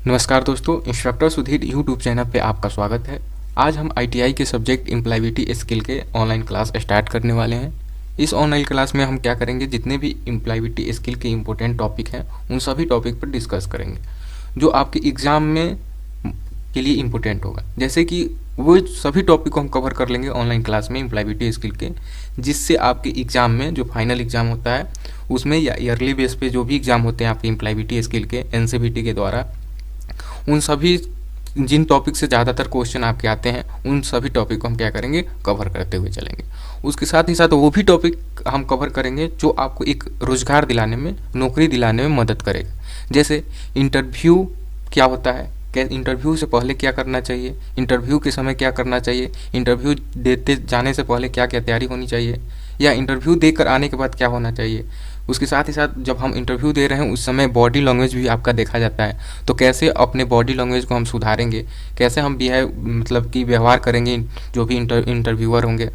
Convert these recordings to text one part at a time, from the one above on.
नमस्कार दोस्तों, instructor Sudhir YouTube channel पे आपका स्वागत है। आज हम आईटीआई के सब्जेक्ट एम्प्लॉयबिलिटी स्किल के ऑनलाइन क्लास स्टार्ट करने वाले हैं। इस ऑनलाइन क्लास में हम क्या करेंगे, जितने भी एम्प्लॉयबिलिटी स्किल के इंपॉर्टेंट टॉपिक हैं उन सभी टॉपिक पर डिस्कस करेंगे जो आपके एग्ज़ाम में के लिए इम्पोर्टेंट होगा। जैसे कि वो सभी टॉपिक को हम कवर कर लेंगे ऑनलाइन क्लास में एम्प्लॉयबिलिटी स्किल के, जिससे आपके एग्ज़ाम में जो फाइनल एग्ज़ाम होता है उसमें या ईयरली बेस पे जो भी एग्ज़ाम होते हैं आपके एम्प्लॉयबिलिटी स्किल के एनसीवीटी के द्वारा, उन सभी जिन टॉपिक से ज़्यादातर क्वेश्चन आपके आते हैं उन सभी टॉपिक को हम क्या करेंगे, कवर करते हुए चलेंगे। उसके साथ ही साथ वो भी टॉपिक हम कवर करेंगे जो आपको एक रोज़गार दिलाने में, नौकरी दिलाने में मदद करेगा। जैसे इंटरव्यू क्या होता है, इंटरव्यू से पहले क्या करना चाहिए, इंटरव्यू के समय क्या करना चाहिए, इंटरव्यू देते जाने से पहले क्या क्या तैयारी होनी चाहिए, या इंटरव्यू देकर आने के बाद क्या होना चाहिए। उसके साथ ही साथ जब हम इंटरव्यू दे रहे हैं उस समय बॉडी लैंग्वेज भी आपका देखा जाता है, तो कैसे अपने बॉडी लैंग्वेज को हम सुधारेंगे, कैसे हम मतलब कि व्यवहार करेंगे जो भी इंटरव्यूअर होंगे।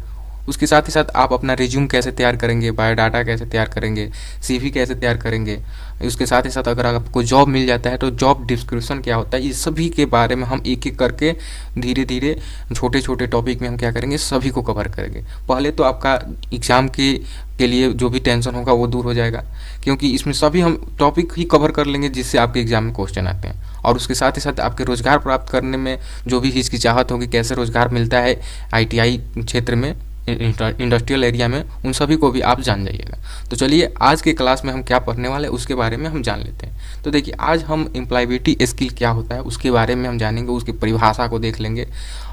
उसके साथ ही साथ आप अपना रिज्यूम कैसे तैयार करेंगे, बायोडाटा कैसे तैयार करेंगे, सीवी कैसे तैयार करेंगे। उसके साथ ही साथ अगर आपको जॉब मिल जाता है तो जॉब डिस्क्रिप्शन क्या होता है, इस सभी के बारे में हम एक एक करके धीरे धीरे छोटे छोटे टॉपिक में हम क्या करेंगे, सभी को कवर करेंगे। पहले तो आपका एग्ज़ाम के लिए जो भी टेंशन होगा वो दूर हो जाएगा, क्योंकि इसमें सभी हम टॉपिक ही कवर कर लेंगे जिससे आपके एग्ज़ाम में क्वेश्चन आते हैं। और उसके साथ ही साथ आपके रोज़गार प्राप्त करने में जो भी हिचकिचाहट होगी, कैसे रोज़गार मिलता है आईटीआई क्षेत्र में, इंडस्ट्रियल एरिया में, उन सभी को भी आप जान जाइएगा। तो चलिए आज के क्लास में हम क्या पढ़ने वाले हैं उसके बारे में हम जान लेते हैं। तो देखिए, आज हम एम्प्लॉयबिलिटी स्किल क्या होता है उसके बारे में हम जानेंगे, उसकी परिभाषा को देख लेंगे।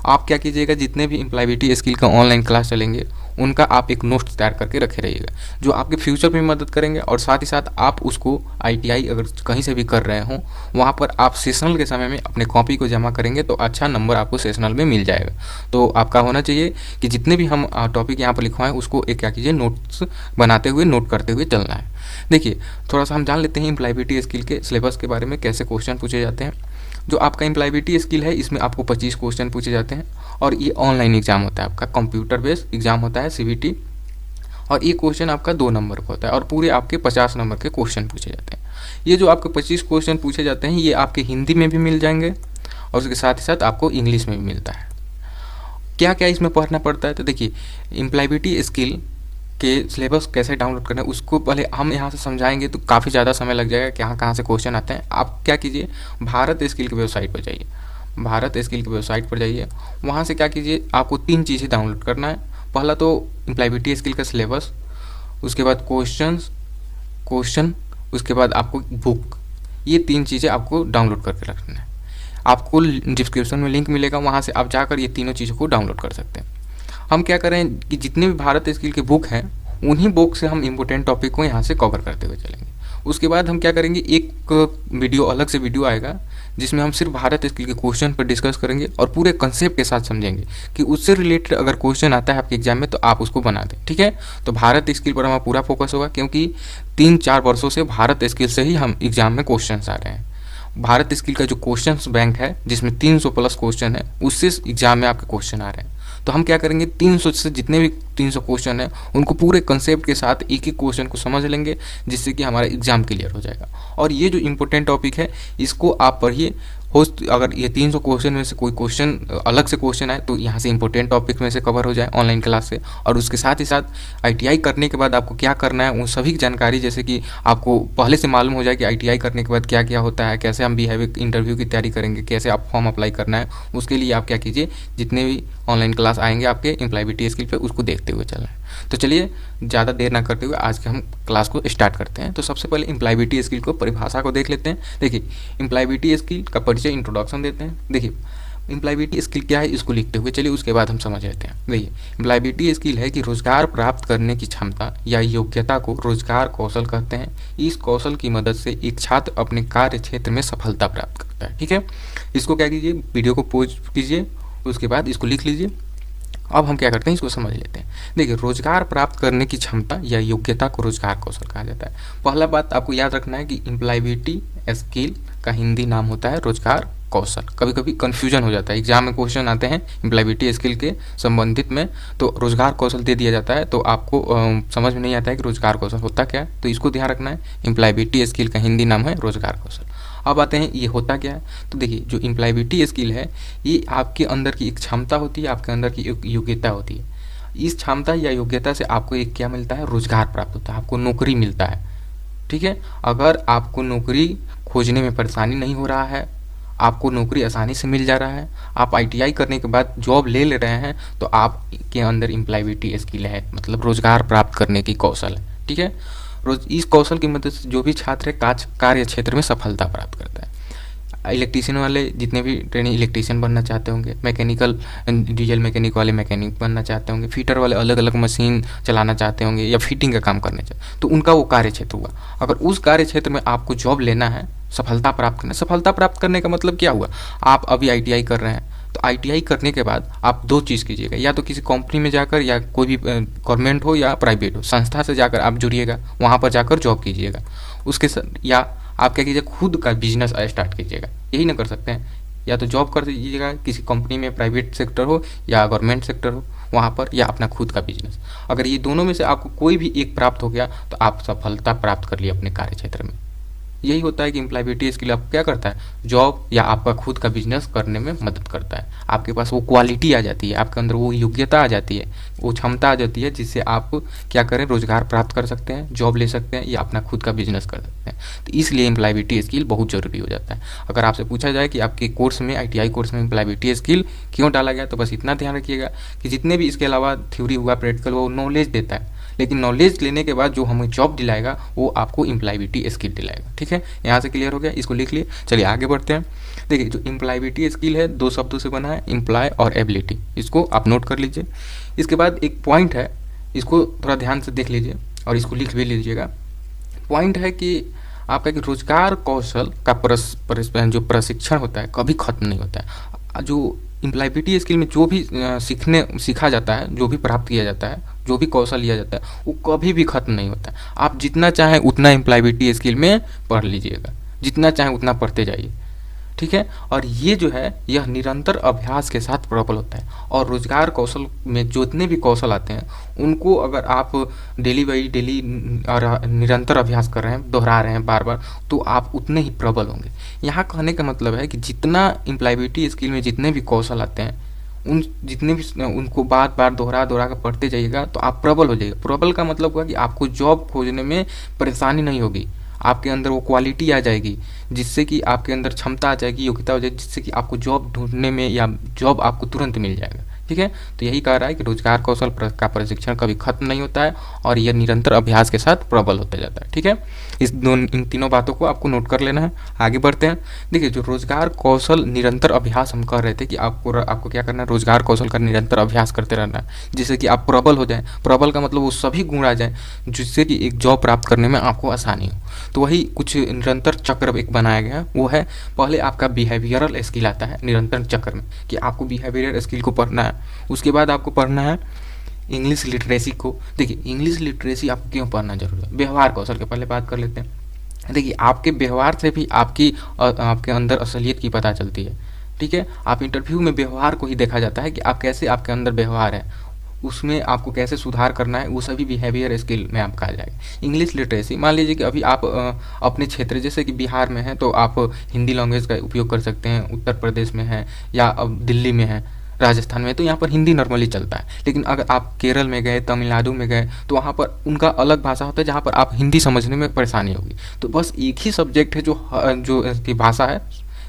आप क्या कीजिएगा, जितने भी एम्प्लॉयबिलिटी स्किल का ऑनलाइन क्लास चलेंगे उनका आप एक नोट्स तैयार करके रखे रहिएगा, जो आपके फ्यूचर में मदद करेंगे। और साथ ही साथ आप उसको आईटीआई अगर कहीं से भी कर रहे हों, वहाँ पर आप सेशनल के समय में अपने कॉपी को जमा करेंगे तो अच्छा नंबर आपको सेशनल में मिल जाएगा। तो आपका होना चाहिए कि जितने भी हम टॉपिक यहाँ पर लिखवाएं उसको एक क्या कीजिए, नोट्स बनाते हुए, नोट करते हुए चलना है। देखिए, थोड़ा सा हम जान लेते हैं एम्प्लॉयबिलिटी स्किल के सिलेबस के बारे में, कैसे क्वेश्चन पूछे जाते हैं। जो आपका एम्प्लॉयबिलिटी स्किल है इसमें आपको 25 क्वेश्चन पूछे जाते हैं, और ये ऑनलाइन एग्जाम होता है, आपका कंप्यूटर बेस्ड एग्जाम होता है सीवीटी। और ये क्वेश्चन आपका 2 नंबर का होता है और पूरे आपके 50 नंबर के क्वेश्चन पूछे जाते हैं। ये जो आपके 25 क्वेश्चन पूछे जाते हैं ये आपके हिंदी में भी मिल जाएंगे और उसके साथ ही साथ आपको इंग्लिश में भी मिलता है। क्या क्या इसमें पढ़ना पड़ता है, तो देखिए, एम्प्लॉयबिलिटी स्किल के सिलेबस कैसे डाउनलोड करना है उसको पहले हम यहाँ से समझाएंगे तो काफ़ी ज़्यादा समय लग जाएगा कि कहाँ से क्वेश्चन आते हैं। आप क्या कीजिए, भारत स्किल की वेबसाइट पर जाइए, भारत स्किल की वेबसाइट पर जाइए। वहाँ से क्या कीजिए, आपको 3 चीज़ें डाउनलोड करना है। पहला तो एम्प्लॉयबिलिटी स्किल का सिलेबस, उसके बाद क्वेश्चन, उसके बाद आपको बुक। ये 3 चीज़ें आपको डाउनलोड करके रखना है। आपको डिस्क्रिप्शन में लिंक मिलेगा, वहाँ से आप जाकर ये तीनों चीज़ों को डाउनलोड कर सकते हैं। हम क्या करें कि जितने भी भारत स्किल के बुक हैं उन्हीं बुक से हम इम्पोर्टेंट टॉपिक को यहाँ से कवर करते हुए चलेंगे। उसके बाद हम क्या करेंगे, एक वीडियो, अलग से वीडियो आएगा जिसमें हम सिर्फ भारत स्किल के क्वेश्चन पर डिस्कस करेंगे और पूरे कंसेप्ट के साथ समझेंगे कि उससे रिलेटेड अगर क्वेश्चन आता है आपके एग्जाम में तो आप उसको बना दें। ठीक है, तो भारत स्किल पर हमारा पूरा फोकस होगा, क्योंकि 3-4 वर्षों से भारत स्किल से ही हम एग्जाम में क्वेश्चन आ रहे हैं। भारत स्किल का जो क्वेश्चन बैंक है जिसमें 300 प्लस क्वेश्चन है, उससे एग्जाम में आपके क्वेश्चन आ रहे हैं। तो हम क्या करेंगे, 300 से जितने भी 300 क्वेश्चन हैं उनको पूरे कंसेप्ट के साथ एक एक क्वेश्चन को समझ लेंगे, जिससे कि हमारा एग्जाम क्लियर हो जाएगा। और ये जो इम्पोर्टेंट टॉपिक है इसको आप पढ़िए। अगर ये 300 क्वेश्चन में से कोई क्वेश्चन अलग से क्वेश्चन आए तो यहाँ से इंपॉर्टेंट टॉपिक में से कवर हो जाए ऑनलाइन क्लास से। और उसके साथ ही साथ आईटीआई करने के बाद आपको क्या करना है वो सभी जानकारी, जैसे कि आपको पहले से मालूम हो जाए कि आईटीआई करने के बाद क्या क्या होता है, कैसे हम बिहेवियर इंटरव्यू की तैयारी करेंगे, कैसे आप फॉर्म अप्लाई करना है। उसके लिए आप क्या कीजिए, जितने भी ऑनलाइन क्लास आएंगे आपके एम्प्लॉयबिलिटी स्किल पे उसको देखते हुए चलना है। तो चलिए, ज़्यादा देर ना करते हुए आज के हम क्लास को स्टार्ट करते हैं। तो सबसे पहले एम्प्लॉयबिलिटी स्किल को परिभाषा को देख लेते हैं। देखिए, एम्प्लॉयबिलिटी स्किल का परिचय, इंट्रोडक्शन देते हैं। देखिए, एम्प्लॉयबिलिटी स्किल क्या है इसको लिखते हुए चलिए उसके बाद हम समझ लेते हैं। देखिए, एम्प्लॉयबिलिटी स्किल है कि रोजगार प्राप्त करने की क्षमता या योग्यता को रोजगार कौशल कहते हैं। इस कौशल की मदद से एक छात्र अपने कार्य क्षेत्र में सफलता प्राप्त करता है। ठीक है, इसको क्या कीजिए, वीडियो को पॉज कीजिए, उसके बाद इसको लिख लीजिए। अब हम क्या करते हैं, इसको समझ लेते हैं। देखिए, रोजगार प्राप्त करने की क्षमता या योग्यता को रोजगार कौशल कहा जाता है। पहला बात आपको याद रखना है कि एम्प्लॉयबिलिटी स्किल का हिंदी नाम होता है रोजगार कौशल। कभी कभी कन्फ्यूजन हो जाता है, एग्जाम में क्वेश्चन आते हैं एम्प्लॉयबिलिटी स्किल के संबंधित में तो रोजगार कौशल दे दिया जाता है, तो आपको समझ में नहीं आता है कि रोजगार कौशल होता क्या है। तो इसको ध्यान रखना है, एम्प्लॉयबिलिटी स्किल का हिंदी नाम है रोजगार कौशल। अब आते हैं ये होता क्या है। तो देखिए जो एम्प्लॉयबिलिटी स्किल है ये आपके अंदर की एक क्षमता होती है, आपके अंदर की एक योग्यता होती है। इस क्षमता या योग्यता से आपको एक क्या मिलता है, रोजगार प्राप्त होता है, आपको नौकरी मिलता है। ठीक है, अगर आपको नौकरी खोजने में परेशानी नहीं हो रहा है, आपको नौकरी आसानी से मिल जा रहा है, आप आईटीआई करने के बाद जॉब ले रहे हैं, तो आपके अंदर एम्प्लॉयबिलिटी स्किल है, मतलब रोजगार प्राप्त करने की कौशल है। ठीक है, रोज इस कौशल की मदद से जो भी छात्र है कार्य क्षेत्र में सफलता प्राप्त करता है। इलेक्ट्रीशियन वाले जितने भी ट्रेनिंग इलेक्ट्रीशियन बनना चाहते होंगे, मैकेनिकल डीजल मैकेनिक वाले मैकेनिक बनना चाहते होंगे, फिटर वाले अलग अलग मशीन चलाना चाहते होंगे या फिटिंग का काम करने चाहते, तो उनका वो कार्य क्षेत्र हुआ। अगर उस कार्य क्षेत्र में आपको जॉब लेना है, सफलता प्राप्त करने का मतलब क्या हुआ, आप अभी आईटीआई कर रहे हैं, तो आईटीआई करने के बाद आप दो चीज़ कीजिएगा, या तो किसी कंपनी में जाकर, या कोई भी गवर्नमेंट हो या प्राइवेट हो संस्था से जाकर आप जुड़िएगा, वहाँ पर जाकर जॉब कीजिएगा। उसके या आप क्या कीजिए, खुद का बिजनेस स्टार्ट कीजिएगा। यही ना कर सकते हैं, या तो जॉब कर दीजिएगा किसी कंपनी में, प्राइवेट सेक्टर हो या गवर्नमेंट सेक्टर हो वहाँ पर, या अपना खुद का बिजनेस। अगर ये दोनों में से आपको कोई भी एक प्राप्त हो गया तो आप सफलता प्राप्त कर लिए अपने कार्य क्षेत्र में। यही होता है कि एम्प्लॉयबिलिटी स्किल आपको क्या करता है, जॉब या आपका खुद का बिजनेस करने में मदद करता है। आपके पास वो क्वालिटी आ जाती है, आपके अंदर वो योग्यता आ जाती है, वो क्षमता आ जाती है, जिससे आप क्या करें, रोजगार प्राप्त कर सकते हैं, जॉब ले सकते हैं या अपना खुद का बिजनेस कर सकते हैं। तो इसलिए एम्प्लॉयबिलिटी स्किल बहुत ज़रूरी हो जाता है। अगर आपसे पूछा जाए कि आपके कोर्स में, आईटीआई कोर्स में एम्प्लॉयबिलिटी स्किल क्यों डाला गया, तो बस इतना ध्यान रखिएगा कि जितने भी इसके अलावा थ्योरी हुआ, प्रैक्टिकल, वो नॉलेज देता है, लेकिन नॉलेज लेने के बाद जो हमें जॉब दिलाएगा वो आपको एम्प्लॉयबिलिटी स्किल दिलाएगा। ठीक है, यहाँ से क्लियर हो गया, इसको लिख लिए। चलिए आगे बढ़ते हैं। देखिए जो एम्प्लॉयबिलिटी स्किल है दो शब्दों से बना है, एम्प्लॉय और एबिलिटी, इसको आप नोट कर लीजिए। इसके बाद एक पॉइंट है, इसको थोड़ा ध्यान से देख लीजिए और इसको लिख भी लीजिएगा। पॉइंट है कि आपका कि रोजगार कौशल का जो प्रशिक्षण होता है कभी खत्म नहीं होता है। जो एम्प्लॉयबिलिटी स्किल में जो भी सीखा जाता है, जो भी प्राप्त किया जाता है, जो भी कौशल लिया जाता है, वो कभी भी खत्म नहीं होता है। आप जितना चाहें उतना एम्प्लॉयबिलिटी स्किल में पढ़ लीजिएगा, जितना चाहें उतना पढ़ते जाइए। ठीक है, और ये जो है यह निरंतर अभ्यास के साथ प्रबल होता है। और रोजगार कौशल में जितने भी कौशल आते हैं उनको अगर आप डेली बाई डेली और निरंतर अभ्यास कर रहे हैं, दोहरा रहे हैं बार बार, तो आप उतने ही प्रबल होंगे। यहाँ कहने का मतलब है कि जितना एम्प्लॉयबिलिटी स्किल में जितने भी कौशल आते हैं, उन जितने भी उनको बार बार दोहरा कर पढ़ते जाइएगा तो आप प्रबल हो जाइएगा। प्रबल का मतलब हुआ कि आपको जॉब खोजने में परेशानी नहीं होगी, आपके अंदर वो क्वालिटी आ जाएगी, जिससे कि आपके अंदर क्षमता आ जाएगी, योग्यता हो जाएगी, जिससे कि आपको जॉब ढूंढने में या जॉब आपको तुरंत मिल जाएगा। ठीक है, तो यही कह रहा है कि रोजगार कौशल का प्रशिक्षण कभी खत्म नहीं होता है और यह निरंतर अभ्यास के साथ प्रबल होता जाता है। ठीक है, इन तीनों बातों को आपको नोट कर लेना है। आगे बढ़ते हैं। देखिए जो रोजगार कौशल निरंतर अभ्यास, हम कह रहे थे कि आपको क्या करना है, रोजगार कौशल का निरंतर अभ्यास करते रहना है, जिससे कि आप प्रबल हो जाएं। प्रबल का मतलब वो सभी गुण आ जाएं जिससे कि एक जॉब प्राप्त करने में आपको आसानी हो। तो वही कुछ निरंतर चक्र एक बनाया गया है, वो है पहले आपका बिहेवियरल स्किल आता है निरंतर चक्र में, कि आपको बिहेवियरल स्किल को पढ़ना है। उसके बाद आपको पढ़ना है इंग्लिश लिटरेसी को। देखिए इंग्लिश लिटरेसी आपको क्यों पढ़ना जरूरी है, व्यवहार कौशल के पहले बात कर लेते हैं। देखिए आपके व्यवहार से भी आपके अंदर असलियत की पता चलती है। ठीक है, आप इंटरव्यू में व्यवहार को ही देखा जाता है कि आप कैसे, आपके अंदर व्यवहार है, उसमें आपको कैसे सुधार करना है, वो सभी बिहेवियर स्किल में आपका आ जाएगा। इंग्लिश लिटरेसी, मान लीजिए कि अभी आप अपने क्षेत्र जैसे कि बिहार में हैं तो आप हिंदी लैंग्वेज का उपयोग कर सकते हैं, उत्तर प्रदेश में हैं या दिल्ली में हैं, राजस्थान में, तो यहाँ पर हिंदी नॉर्मली चलता है। लेकिन अगर आप केरल में गए, तमिलनाडु में गए, तो वहाँ पर उनका अलग भाषा होता है जहाँ पर आप हिंदी समझने में परेशानी होगी। तो बस एक ही सब्जेक्ट है जो इसकी भाषा है,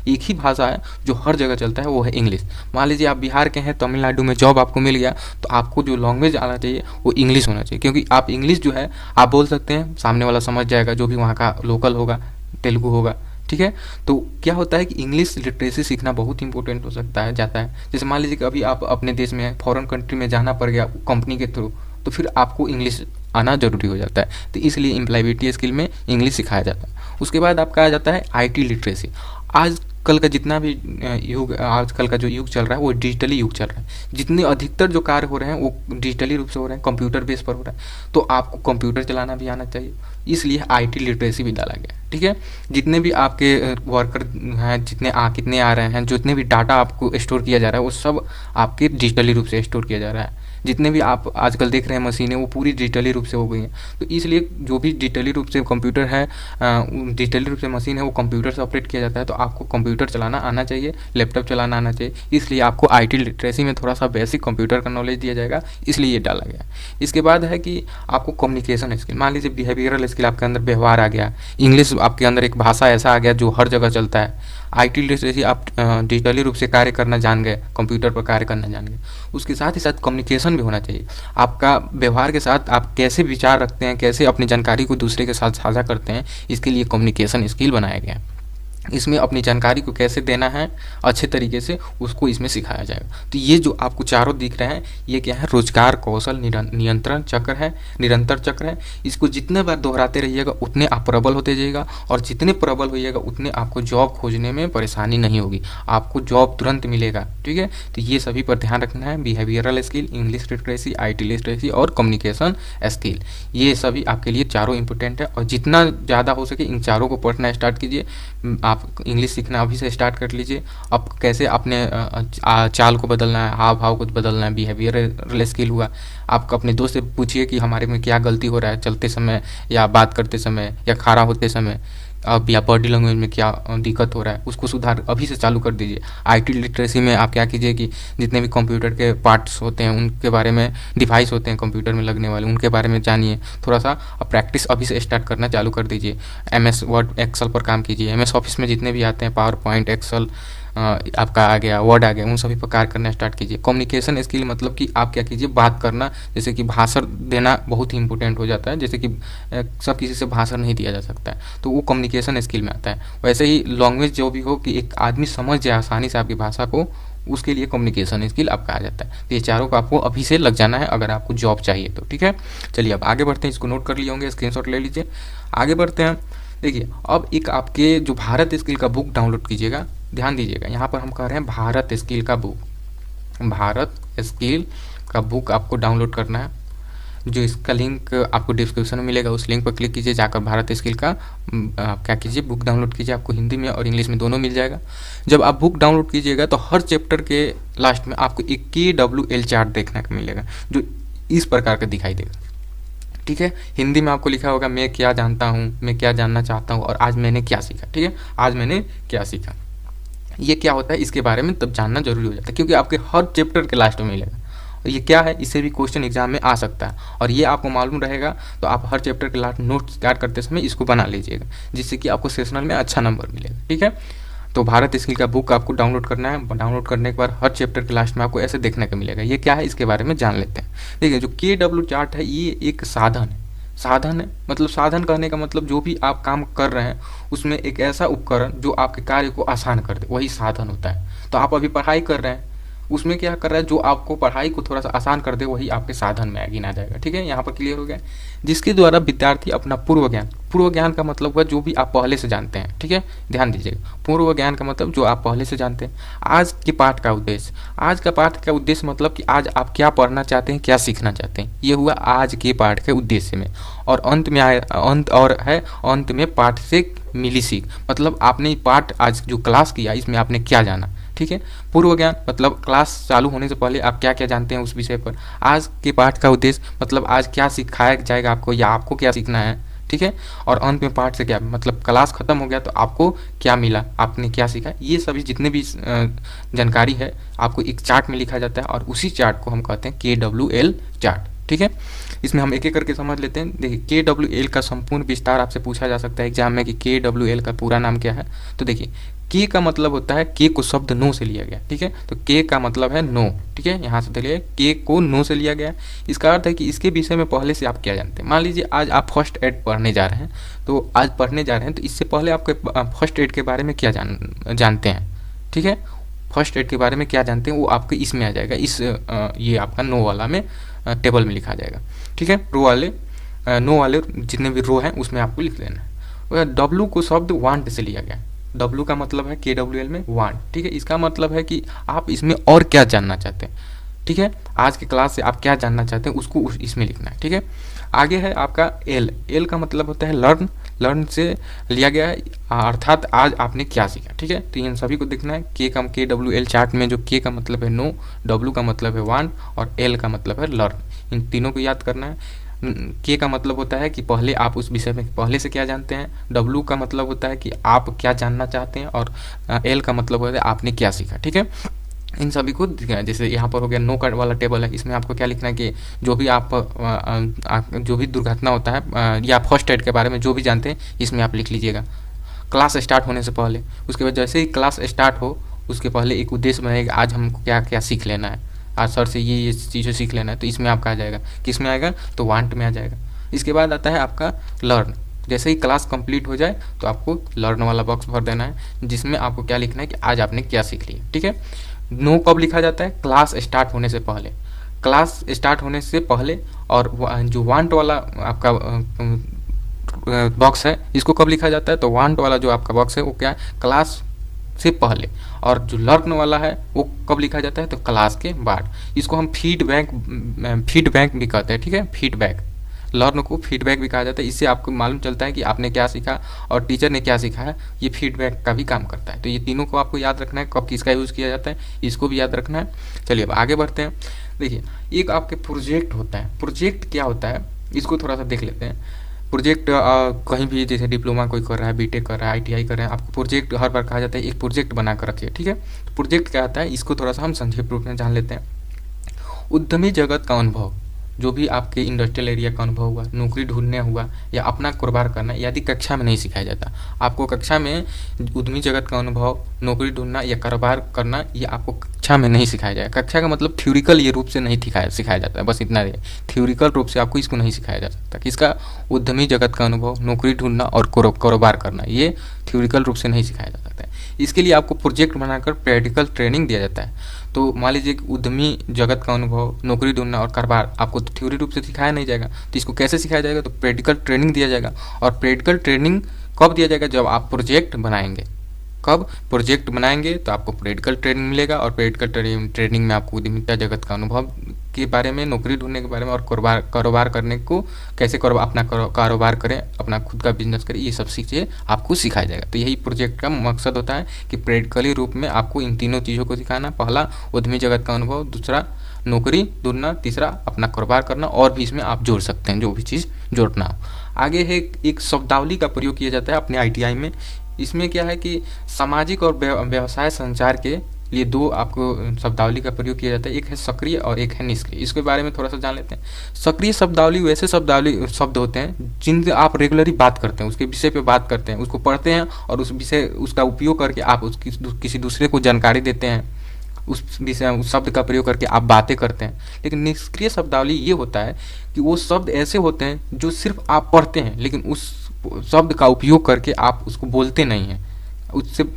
एक ही भाषा है जो हर जगह चलता है, वो है इंग्लिश। मान लीजिए आप बिहार के हैं, तमिलनाडु में जॉब आपको मिल गया, तो आपको जो लैंग्वेज आना चाहिए वो इंग्लिश होना चाहिए, क्योंकि आप इंग्लिश जो है आप बोल सकते हैं, सामने वाला समझ जाएगा, जो भी वहाँ का लोकल होगा, तेलुगु होगा। ठीक है, तो क्या होता है कि इंग्लिश लिटरेसी सीखना बहुत इंपॉर्टेंट हो सकता है, जाता है। जैसे मान लीजिए कि अभी आप अपने देश में, फॉरेन कंट्री में जाना पड़ गया कंपनी के थ्रू, तो फिर आपको इंग्लिश आना जरूरी हो जाता है। तो इसलिए एम्प्लॉयबिलिटी स्किल में इंग्लिश सिखाया जाता है। उसके बाद आपका आ जाता है आईटी लिटरेसी। आजकल का जितना भी आजकल का जो युग चल रहा है वो डिजिटली युग चल रहा है। जितने अधिकतर जो कार्य हो रहे हैं वो डिजिटली रूप से हो रहे हैं, कंप्यूटर बेस पर हो रहा है, तो आपको कंप्यूटर चलाना भी आना चाहिए, इसलिए आईटी लिटरेसी भी डाला गया है। ठीक है, जितने भी आपके वर्कर हैं, कितने आ रहे हैं, जितने भी डाटा आपको स्टोर किया जा रहा है वो सब आपके डिजिटली रूप से स्टोर किया जा रहा है। जितने भी आप आजकल देख रहे हैं मशीनें, वो पूरी डिजिटली रूप से हो गई हैं। तो इसलिए जो भी डिजिटली रूप से कंप्यूटर है, डिजिटली रूप से मशीन है, वो कंप्यूटर से ऑपरेट किया जाता है। तो आपको कंप्यूटर चलाना आना चाहिए, लैपटॉप चलाना आना चाहिए। इसलिए आपको IT लिटरेसी में थोड़ा सा बेसिक कंप्यूटर का नॉलेज दिया जाएगा, इसलिए ये डाला गया। इसके बाद है कि आपको कम्युनिकेशन स्किल, मान लीजिए बिहेवियरल स्किल आपके अंदर व्यवहार आ गया, इंग्लिश आपके अंदर एक भाषा ऐसा आ गया जो हर जगह चलता है। IT लिटरेसी आप डिजिटली रूप से कार्य करना जान गए, कंप्यूटर पर कार्य करना जान गए। उसके साथ ही साथ कम्युनिकेशन भी होना चाहिए। आपका व्यवहार के साथ आप कैसे विचार रखते हैं, कैसे अपनी जानकारी को दूसरे के साथ साझा करते हैं, इसके लिए कम्युनिकेशन स्किल बनाया गया है। इसमें अपनी जानकारी को कैसे देना है अच्छे तरीके से, उसको इसमें सिखाया जाएगा। तो ये जो आपको चारों दिख रहे हैं, ये क्या है, रोजगार कौशल नियंत्रण चक्र है, निरंतर चक्र है। इसको जितने बार दोहराते रहिएगा उतने आप प्रबल होते जाइएगा, और जितने प्रबल होइएगा उतने आपको जॉब खोजने में परेशानी नहीं होगी, आपको जॉब तुरंत मिलेगा। ठीक है, तो ये सभी पर ध्यान रखना है। Behavioural skill, English literacy, IT literacy और कम्युनिकेशन स्किल, ये सभी आपके लिए चारों इंपॉर्टेंट है। और जितना ज़्यादा हो सके इन चारों को पढ़ना स्टार्ट कीजिए। आप इंग्लिश सीखना अभी से स्टार्ट कर लीजिए। अब कैसे अपने चाल को बदलना है, हाव भाव को बदलना है, बिहेवियरल स्किल हुआ। आप अपने दोस्त से पूछिए कि हमारे में क्या गलती हो रहा है चलते समय, या बात करते समय, या खड़ा होते समय, अब या बॉडी लैंग्वेज में क्या दिक्कत हो रहा है, उसको सुधार अभी से चालू कर दीजिए। IT लिटरेसी में आप क्या कीजिए कि जितने भी कंप्यूटर के पार्ट्स होते हैं, उनके बारे में, डिवाइस होते हैं कंप्यूटर में लगने वाले, उनके बारे में जानिए थोड़ा सा। अब प्रैक्टिस अभी से स्टार्ट करना चालू कर दीजिए। MS वर्ड, एक्सेल पर काम कीजिए। MS ऑफिस में जितने भी आते हैं, पावर पॉइंट, एक्सेल आपका आ गया, वर्ड आ गया, उन सभी पर कार्य करना स्टार्ट कीजिए। कम्युनिकेशन स्किल मतलब कि आप क्या कीजिए, बात करना, जैसे कि भाषण देना बहुत ही इंपॉर्टेंट हो जाता है। जैसे कि सब किसी से भाषण नहीं दिया जा सकता है, तो वो कम्युनिकेशन स्किल में आता है। वैसे ही लैंग्वेज जो भी हो, कि एक आदमी समझ जाए आसानी से आपकी भाषा को, उसके लिए कम्युनिकेशन स्किल आपका आ जाता है। तो ये चारों को आपको अभी से लग जाना है अगर आपको जॉब चाहिए तो। ठीक है, चलिए अब आगे बढ़ते हैं। इसको नोट कर लिए होंगे, स्क्रीनशॉट ले लीजिए। आगे बढ़ते हैं। देखिए, अब एक आपके जो भारत स्किल का बुक डाउनलोड कीजिएगा। ध्यान दीजिएगा, यहाँ पर हम कह रहे हैं भारत स्किल का बुक, भारत स्किल का बुक आपको डाउनलोड करना है। जो इसका लिंक आपको डिस्क्रिप्शन में मिलेगा, उस लिंक पर क्लिक कीजिए, जाकर भारत स्किल का क्या कीजिए, बुक डाउनलोड कीजिए। आपको हिंदी में और इंग्लिश में दोनों मिल जाएगा। जब आप बुक डाउनलोड कीजिएगा तो हर चैप्टर के लास्ट में आपको एक KWL चार्ट देखने को मिलेगा, जो इस प्रकार का दिखाई देगा। ठीक है, हिंदी में आपको लिखा होगा मैं क्या जानता हूँ, मैं क्या जानना चाहता हूँ, और आज मैंने क्या सीखा। ठीक है, आज मैंने क्या सीखा, ये क्या होता है, इसके बारे में तब जानना जरूरी हो जाता है, क्योंकि आपके हर चैप्टर के लास्ट में मिलेगा। और ये क्या है, इससे भी क्वेश्चन एग्जाम में आ सकता है, और ये आपको मालूम रहेगा। तो आप हर चैप्टर के लास्ट नोट स्टार्ट करते समय इसको बना लीजिएगा, जिससे कि आपको सेशनल में अच्छा नंबर मिलेगा। ठीक है, तो भारत स्किल का बुक आपको डाउनलोड करना है। डाउनलोड करने के बाद हर चैप्टर के लास्ट में आपको ऐसे देखने को मिलेगा। ये क्या है, इसके बारे में जान लेते हैं। देखिए, जो KW चार्ट है, ये एक साधन है। साधन है मतलब, साधन कहने का मतलब जो भी आप काम कर रहे हैं उसमें एक ऐसा उपकरण जो आपके कार्य को आसान कर दे, वही साधन होता है। तो आप अभी पढ़ाई कर रहे हैं, उसमें क्या कर रहा है, जो आपको पढ़ाई को थोड़ा सा आसान कर दे, वही आपके साधन में गिना जाएगा। ठीक है, यहाँ पर क्लियर हो गया। जिसके द्वारा विद्यार्थी अपना पूर्व ज्ञान का मतलब हुआ जो भी आप पहले से जानते हैं। ठीक है, ध्यान दीजिएगा, पूर्व ज्ञान का मतलब जो आप पहले से जानते हैं। आज के पाठ का उद्देश्य, आज का पाठ का उद्देश्य मतलब कि आज आप क्या पढ़ना चाहते हैं, क्या सीखना चाहते हैं, ये हुआ आज के पाठ के उद्देश्य में। और अंत में आए, अंत में पाठ से मिली सीख, मतलब आपने पाठ आज जो क्लास किया इसमें आपने क्या जाना। ठीक है, पूर्व ज्ञान मतलब क्लास चालू होने से पहले आप क्या क्या जानते हैं उस विषय पर। आज के पाठ का उद्देश्य मतलब आज क्या सिखाया जाएगा आपको, या आपको क्या सीखना है। ठीक है, और अंत में पाठ से क्या मतलब, क्लास खत्म हो गया तो आपको क्या मिला, आपने क्या सीखा। ये सभी जितने भी जानकारी है आपको एक चार्ट में लिखा जाता है, और उसी चार्ट को हम कहते हैं KWL चार्ट। ठीक है, इसमें हम एक एक करके समझ लेते हैं। देखिए, KWL का संपूर्ण विस्तार आपसे पूछा जा सकता है एग्जाम में कि KWL का पूरा नाम क्या है। तो देखिए, के का मतलब होता है, के को शब्द नो से लिया गया। ठीक है, तो के का मतलब है नो। ठीक है, यहाँ से देखिए, के को नो से लिया गया। इसका अर्थ है कि इसके विषय में पहले से आप क्या जानते हैं। मान लीजिए आज आप फर्स्ट एड पढ़ने जा रहे हैं, तो आज पढ़ने जा रहे हैं तो इससे पहले आपके फर्स्ट एड के बारे में क्या जानते हैं। ठीक है, फर्स्ट एड के बारे में क्या जानते हैं वो आपके इसमें आ जाएगा, इस ये आपका नो वाला में टेबल में लिखा जाएगा। ठीक है, नो वाले जितने भी रो हैं उसमें आपको लिख लेना है। W को शब्द वांट से लिया गया। W का मतलब है KWL में वांट। ठीक है, इसका मतलब है कि आप इसमें और क्या जानना चाहते हैं। ठीक है, आज के क्लास से आप क्या जानना चाहते हैं उसको इसमें लिखना है। ठीक है, आगे है आपका L का मतलब होता है लर्न। लर्न से लिया गया है, अर्थात आज आपने क्या सीखा। ठीक है, तो इन सभी को देखना है। KWL चार्ट में जो K का मतलब है नो, W का मतलब है वांट और L का मतलब है लर्न। इन तीनों को याद करना है। K का मतलब होता है कि पहले आप उस विषय में पहले से क्या जानते हैं, W का मतलब होता है कि आप क्या जानना चाहते हैं, और L का मतलब होता है आपने क्या सीखा। ठीक है, इन सभी को जैसे यहाँ पर हो गया नो का वाला टेबल है, इसमें आपको क्या लिखना है कि जो भी आप जो भी दुर्घटना होता है या फर्स्ट एड के बारे में जो भी जानते हैं इसमें आप लिख लीजिएगा क्लास स्टार्ट होने से पहले। उसके बाद जैसे ही क्लास स्टार्ट हो उसके पहले एक उद्देश्य बनाएगा, आज हमको क्या क्या सीख लेना है, आज सर से ये चीज़ें सीख लेना है, तो इसमें आपका आ जाएगा, किस में आएगा, तो वांट में आ जाएगा। इसके बाद आता है आपका लर्न। जैसे ही क्लास कंप्लीट हो जाए तो आपको लर्न वाला बॉक्स भर देना है, जिसमें आपको क्या लिखना है कि आज आपने क्या सीख लिया। ठीक है, नो कब लिखा जाता है, क्लास स्टार्ट होने से पहले, क्लास स्टार्ट होने से पहले। और जो वांट वाला आपका बॉक्स है इसको कब लिखा जाता है, तो वांट वाला जो आपका बॉक्स है वो क्या है, क्लास से पहले। और जो लर्न वाला है वो कब लिखा जाता है, तो क्लास के बाद। इसको हम फीडबैक भी कहते हैं। ठीक है, फीडबैक, लर्न को फीडबैक भी कहा जाता है। इससे आपको मालूम चलता है कि आपने क्या सीखा और टीचर ने क्या सीखा है, ये फीडबैक का भी काम करता है। तो ये तीनों को आपको याद रखना है, कब किसका यूज़ किया जाता है इसको भी याद रखना है। चलिए अब आगे बढ़ते हैं। देखिए, एक आपके प्रोजेक्ट होता है। प्रोजेक्ट क्या होता है इसको थोड़ा सा देख लेते हैं। प्रोजेक्ट कहीं भी जैसे डिप्लोमा कोई कर रहा है, बीटेक कर रहा है, ITI कर रहे हैं, आपको प्रोजेक्ट हर बार कहा जाता है एक प्रोजेक्ट बना कर रखिए। ठीक है, तो प्रोजेक्ट क्या आता है इसको थोड़ा सा हम संक्षिप्त रूप में जान लेते हैं। उद्यमी जगत का अनुभव, जो भी आपके इंडस्ट्रियल एरिया का अनुभव हुआ, नौकरी ढूंढने हुआ या अपना कारोबार करना, यदि कक्षा में नहीं सिखाया जाता। आपको कक्षा में उद्यमी जगत का अनुभव, नौकरी ढूंढना या कारोबार करना ये आपको कक्षा में नहीं सिखाया जाएगा। कक्षा का मतलब थ्योरिकल ये रूप से नहीं सिखाया जाता है, बस इतना ही। थ्योरिकल रूप से आपको इसको नहीं सिखाया जा सकता। किसका, उद्यमी जगत का अनुभव, नौकरी ढूंढना और कारोबार करना, ये थ्योरिकल रूप से नहीं सिखाया जा सकता है। इसके लिए आपको प्रोजेक्ट बनाकर प्रैक्टिकल ट्रेनिंग दिया जाता है। तो मान लीजिए कि उद्यमी जगत का अनुभव, नौकरी ढूंढना और कारोबार आपको तो थ्योरी रूप से सिखाया नहीं जाएगा, तो इसको कैसे सिखाया जाएगा, तो प्रैक्टिकल ट्रेनिंग दिया जाएगा। और प्रैक्टिकल ट्रेनिंग कब दिया जाएगा, जब आप प्रोजेक्ट बनाएंगे। कब प्रोजेक्ट बनाएंगे तो आपको प्रैक्टिकल ट्रेनिंग मिलेगा, और प्रैक्टिकल ट्रेनिंग में आपको उद्यमिता जगत का अनुभव के बारे में, नौकरी ढूंढने के बारे में और कारोबार करने को कैसे अपना कारोबार करें, अपना खुद का बिजनेस करें, ये सब चीज़ें आपको सिखाया जाएगा। तो यही प्रोजेक्ट का मकसद होता है कि प्रैक्टिकली रूप में आपको इन तीनों चीज़ों को सिखाना। पहला उद्यमी जगत का अनुभव, दूसरा नौकरी ढूंढना, तीसरा अपना कारोबार करना, और भी इसमें आप जोड़ सकते हैं जो भी चीज़ जोड़ना हो। आगे है एक शब्दावली का प्रयोग किया जाता है अपने ITI में। इसमें क्या है कि सामाजिक और व्यवसाय संचार के लिए दो आपको शब्दावली का प्रयोग किया जाता है, एक है सक्रिय और एक है निष्क्रिय। इसके बारे में थोड़ा सा जान लेते हैं। सक्रिय शब्दावली वैसे शब्द होते हैं जिनसे आप रेगुलरली बात करते हैं, उसके विषय पे बात करते हैं, उसको पढ़ते हैं और उसका उपयोग करके आप किसी दूसरे को जानकारी देते हैं, उस विषय उस शब्द का प्रयोग करके आप बातें करते हैं। लेकिन निष्क्रिय शब्दावली ये होता है कि वो शब्द ऐसे होते हैं जो सिर्फ आप पढ़ते हैं, लेकिन उस शब्द का उपयोग करके आप उसको बोलते नहीं हैं,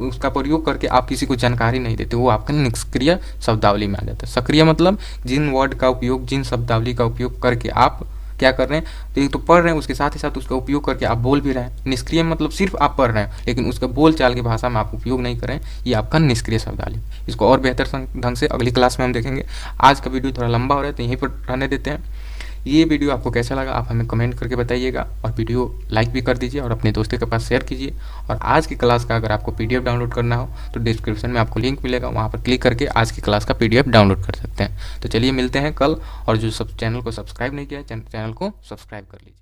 उसका प्रयोग करके आप किसी को जानकारी नहीं देते, वो आपका निष्क्रिय शब्दावली में आ जाता है। सक्रिय मतलब जिन वर्ड का उपयोग, जिन शब्दावली का उपयोग करके आप क्या कर रहे हैं, तो एक तो पढ़ रहे हैं, उसके साथ ही साथ उसका उपयोग करके आप बोल भी रहे हैं। निष्क्रिय मतलब सिर्फ आप पढ़ रहे हैं लेकिन उसका बोल चाल की भाषा में आप उपयोग नहीं कर रहे हैं, ये आपका निष्क्रिय शब्दावली। इसको और बेहतर ढंग से अगली क्लास में हम देखेंगे। आज का वीडियो थोड़ा लंबा हो रहा है तो यहीं पर रहने देते हैं। ये वीडियो आपको कैसा लगा आप हमें कमेंट करके बताइएगा, और वीडियो लाइक भी कर दीजिए और अपने दोस्तों के पास शेयर कीजिए। और आज की क्लास का अगर आपको PDF डाउनलोड करना हो तो डिस्क्रिप्शन में आपको लिंक मिलेगा, वहाँ पर क्लिक करके आज की क्लास का PDF डाउनलोड कर सकते हैं। तो चलिए मिलते हैं कल, और जो सब चैनल को सब्सक्राइब नहीं किया है चैनल को सब्सक्राइब कर लीजिए।